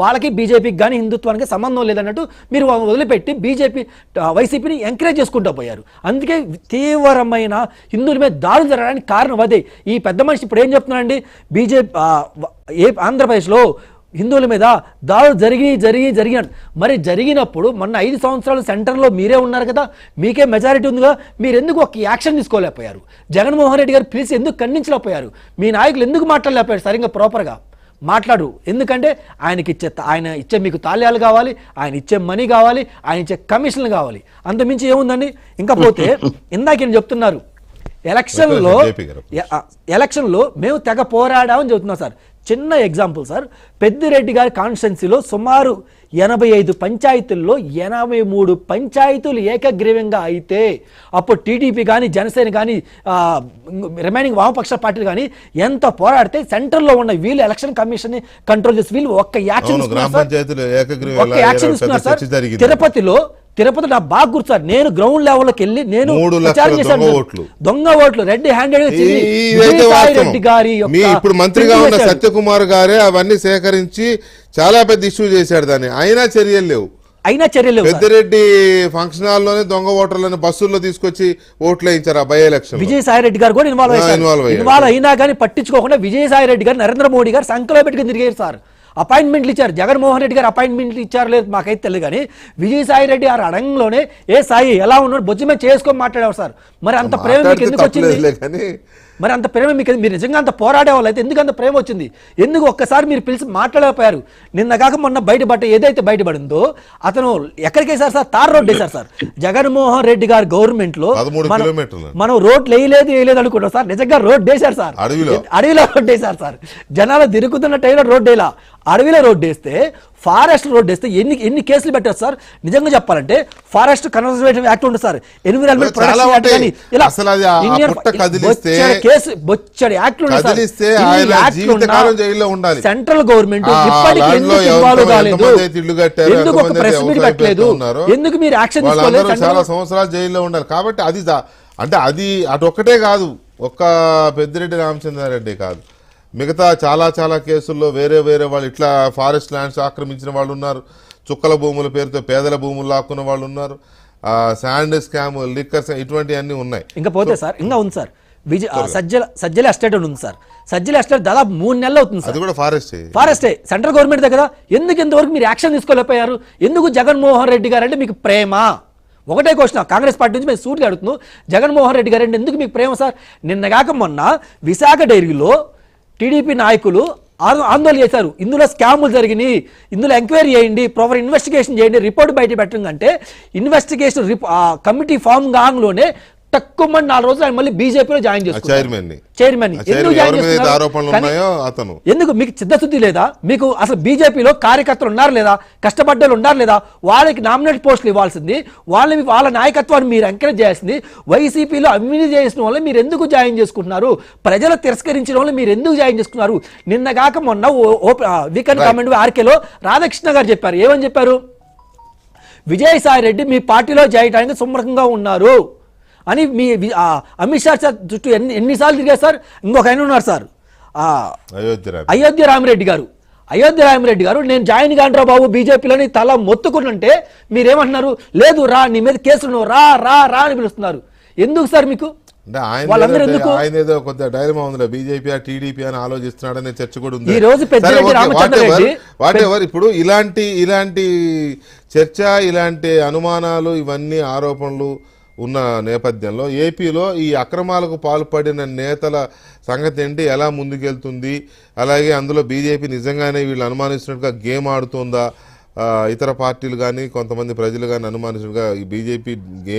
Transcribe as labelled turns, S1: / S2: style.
S1: వాళ్ళకి బీజేపీకి కానీ హిందుత్వానికి సంబంధం లేదన్నట్టు మీరు వదిలిపెట్టి వైసీపీని ఎంకరేజ్ చేసుకుంటూ పోయారు. అందుకే తీవ్రమైన హిందువుల మీద దాడులు జరగడానికి కారణం అదే. ఈ పెద్ద మనిషి ఇప్పుడు ఏం చెప్తున్నారండి, ఆంధ్రప్రదేశ్లో హిందువుల మీద దాడులు జరిగి మరి జరిగినప్పుడు మొన్న 5 సంవత్సరాలు సెంటర్లో మీరే ఉన్నారు కదా, మీకే మెజారిటీ ఉందిగా, మీరు ఎందుకు ఒక యాక్షన్ తీసుకోలేకపోయారు? జగన్మోహన్ రెడ్డి గారు పిలిచి ఎందుకు ఖండించలేకపోయారు? మీ నాయకులు ఎందుకు మాట్లాడలేకపోయారు సరిగ్గా ప్రాపర్గా? మాట్లాడు. ఎందుకంటే ఆయన ఇచ్చే మీకు తాళాలు కావాలి, ఆయన ఇచ్చే మనీ కావాలి, ఆయన ఇచ్చే కమిషన్లు కావాలి, అంతమించి ఏముందండి? ఇంకా పోతే ఇందాక నేను చెప్తున్నారు ఎలక్షన్లో మేము తెగ పోరాడామని చెబుతున్నాం సార్. చిన్న ఎగ్జాంపుల్ సార్, పెద్దిరెడ్డి గారి కాన్స్టిట్యున్సీలో సుమారు 85 పంచాయతీల్లో 83 పంచాయతీలు ఏకగ్రీవంగా అయితే అప్పుడు టీడీపీ కానీ జనసేన కానీ రిమైనింగ్ వామపక్ష పార్టీలు కానీ ఎంత పోరాడితే సెంటర్లో ఉన్న వీళ్ళు ఎలక్షన్ కమిషన్ కంట్రోల్ చేసి వీళ్ళు ఒక్క యాక్షన్ తీసుకున్నారు సార్. తిరుపతి నా బాగా గుర్తు సార్, నేను గ్రౌండ్ లెవెల్కి వెళ్ళి నేను దొంగ ఓట్లు రెడ్డి హ్యాండెడ్ రెడ్డి గారి
S2: ఇప్పుడు మంత్రిగా ఉన్న సత్యకుమార్ గారే అవన్నీ సేకరించి చాలా పెద్ద ఇష్యూ చేశాడు. దాన్ని అయినా చర్యలు లేవు. పెద్దిరెడ్డి ఫంక్షన్ హాల్లోనే దొంగ ఓటర్లను బస్సుల్లో తీసుకొచ్చి ఓట్లు వేయించారు ఆ బై ఎలక్షన్.
S1: విజయసాయి రెడ్డి గారు కూడా ఇన్వాల్వ్ అయినా కానీ పట్టించుకోకుండా విజయసాయి రెడ్డి గారు నరేంద్ర మోడీ గారు సంకలో పెట్టుకుని తిరిగారు సార్. అపాయింట్మెంట్లు ఇచ్చారు. జగన్మోహన్ రెడ్డి గారు అపాయింట్మెంట్లు ఇచ్చారు లేదు మాకైతే తెలియదు, కానీ విజయసాయి రెడ్డి గారు అడంగంలోనే ఏ సాయి ఎలా ఉన్నాడు బొజ్జమే చేసుకొని మాట్లాడేవారు సార్. మరి అంత ప్రేమ మీకు ఎందుకు వచ్చింది? మరి అంత ప్రేమ మీకు, మీరు నిజంగా అంత పోరాడే వాళ్ళు అయితే ఎందుకు అంత ప్రేమ వచ్చింది? ఎందుకు ఒక్కసారి మీరు పిలిచి మాట్లాడలేకపోయారు? నిన్న కాక మొన్న ఏదైతే బయటపడిందో అతను ఎక్కడికి వేశారు సార్? తార్ రోడ్ వేశారు సార్. జగన్మోహన్ రెడ్డి గారి గవర్నమెంట్ లో మనం రోడ్లు వేయలేదు అనుకుంటాం సార్, నిజంగా రోడ్ వేశారు సార్. అడవిలో రోడ్ వేశారు సార్. జనాలు తిరుగుతున్న టైంలో రోడ్ వేయాల, అడవిలో రోడ్ వేస్తే ఫారెస్ట్ రోడ్ వేస్తే ఎన్ని కేసులు పెట్టారు సార్? నిజంగా చెప్పాలంటే ఫారెస్ట్ కన్వర్జేషన్ యాక్ట్ ఉంటుంది సార్, ఎన్విరాన్మెంట్ ప్రొటెక్షన్ యాక్ట్ కానీ ఇలా బొచ్చడి యాక్ట్లు సెంట్రల్ గవర్నమెంట్ ఇప్పటికీ ఎందుకు ఇన్వాల్వ్ కాలేదు? ఎందుకు ఒక ప్రెస్ మీట్ పెట్టలేదు? ఎందుకు మీరు యాక్షన్ తీసుకోలేదు?
S2: చాలా సంవత్సరాలు జైల్లో ఉండాలి. కాబట్టి అది అంటే అది అటొక్కటే కాదు, ఒక్క పెద్దిరెడ్డి రామచంద్రారెడ్డి కాదు, మిగతా చాలా కేసుల్లో వేరే వాళ్ళు ఇట్లా ఫారెస్ట్ ల్యాండ్స్ ఆక్రమించిన వాళ్ళు ఉన్నారు, చుక్కల భూముల పేరుతో పేదల భూములు లాక్కున్న వాళ్ళు ఉన్నారు, శాండ్ స్కామ్, లిక్కర్స్, ఇటువంటివన్నీ ఉన్నాయి.
S1: ఇంకా పోతే సార్ ఇంకా ఉంది సార్, సజ్జల ఎస్టేట్ ఉంది సార్. సజ్జల ఎస్టేట్ దాదాపు 3 నెలలు అవుతుంది సార్.
S2: అది కూడా
S1: ఫారెస్టే సెంట్రల్ గవర్నమెంట్ కదా. ఎందుకు ఇంతవరకు మీరు యాక్షన్ తీసుకోలేకపోయారు? ఎందుకు జగన్మోహన్ రెడ్డి గారు అంటే మీకు ప్రేమ? ఒకటే క్వశ్చన్ కాంగ్రెస్ పార్టీ నుంచి మేము సూటిగా అడుగుతున్నాం, జగన్మోహన్ రెడ్డి గారు అంటే ఎందుకు మీకు ప్రేమ సార్? నిన్న కాక మొన్న విశాఖ డైరీలో టీడీపీ నాయకులు ఆందోళన చేశారు, ఇందులో స్కాములు జరిగినాయి, ఇందులో ఎంక్వైరీ చేయండి, ప్రాపర్ ఇన్వెస్టిగేషన్ చేయండి, రిపోర్ట్ బయట పెట్టడం అంటే ఇన్వెస్టిగేషన్ కమిటీ ఫామ్ కాగానే తక్కువ మంది 4 రోజులు ఆయన మళ్ళీ బీజేపీలో జాయిన్ చేసుకున్నారు. చైర్మన్ ఎందుకు మీకు చిత్తశుద్ధి లేదా? మీకు అసలు బీజేపీలో కార్యకర్తలు ఉన్నారు లేదా? కష్టపడ్డలు ఉన్నారు లేదా? వాళ్ళకి నామినేట్ పోస్టులు ఇవ్వాల్సింది, వాళ్ళ నాయకత్వాన్ని మీరు ఎంకరేజ్ చేయాల్సింది. వైసీపీలో అవినీతి చేసిన వాళ్ళు మీరు ఎందుకు జాయిన్ చేసుకుంటున్నారు? ప్రజలు తిరస్కరించిన వాళ్ళు మీరు ఎందుకు జాయిన్ చేసుకున్నారు? నిన్న కాక మొన్న వీకెండ్ కామెంట్ ఆర్కేలో రాధాకృష్ణ గారు చెప్పారు. ఏమని చెప్పారు? విజయసాయి రెడ్డి మీ పార్టీలో చేయడానికి సుముఖంగా ఉన్నారు అని మీ అమిత్ షా చుట్టూ ఎన్నిసార్లు తిరిగారు సార్? ఇంకొక ఆయన ఉన్నారు సార్, అయోధ్య రామిరెడ్డి గారు నేను జాయిన్ కాండ్రా బాబు బీజేపీలోని తల మొత్తుకుంటుంటే మీరేమంటున్నారు? లేదు రా, నీ మీద కేసులు రా రా రా అని పిలుస్తున్నారు. ఎందుకు సార్ మీకు?
S2: ఆయన ఏదో కొద్దిగా డైలమా ఉందిలే, బీజేపీ టీడీపీ అని ఆలోచిస్తున్నాడనే చర్చ కూడా ఉంది.
S1: ఈ రోజు
S2: ఇప్పుడు ఇలాంటి చర్చ, ఇలాంటి అనుమానాలు, ఇవన్నీ ఆరోపణలు ఉన్న నేపథ్యంలో ఏపీలో ఈ అక్రమాలకు పాల్పడిన నేతల సంగతి ఏంటి, ఎలా ముందుకెళ్తుంది, అలాగే అందులో బీజేపీ నిజంగానే వీళ్ళు అనుమానిస్తున్నట్టుగా గేమ్ ఆడుతుందా, ఇతర పార్టీలు కానీ కొంతమంది ప్రజలు కానీ అనుమానిస్తున్నట్టుగా ఈ బీజేపీ గేమ్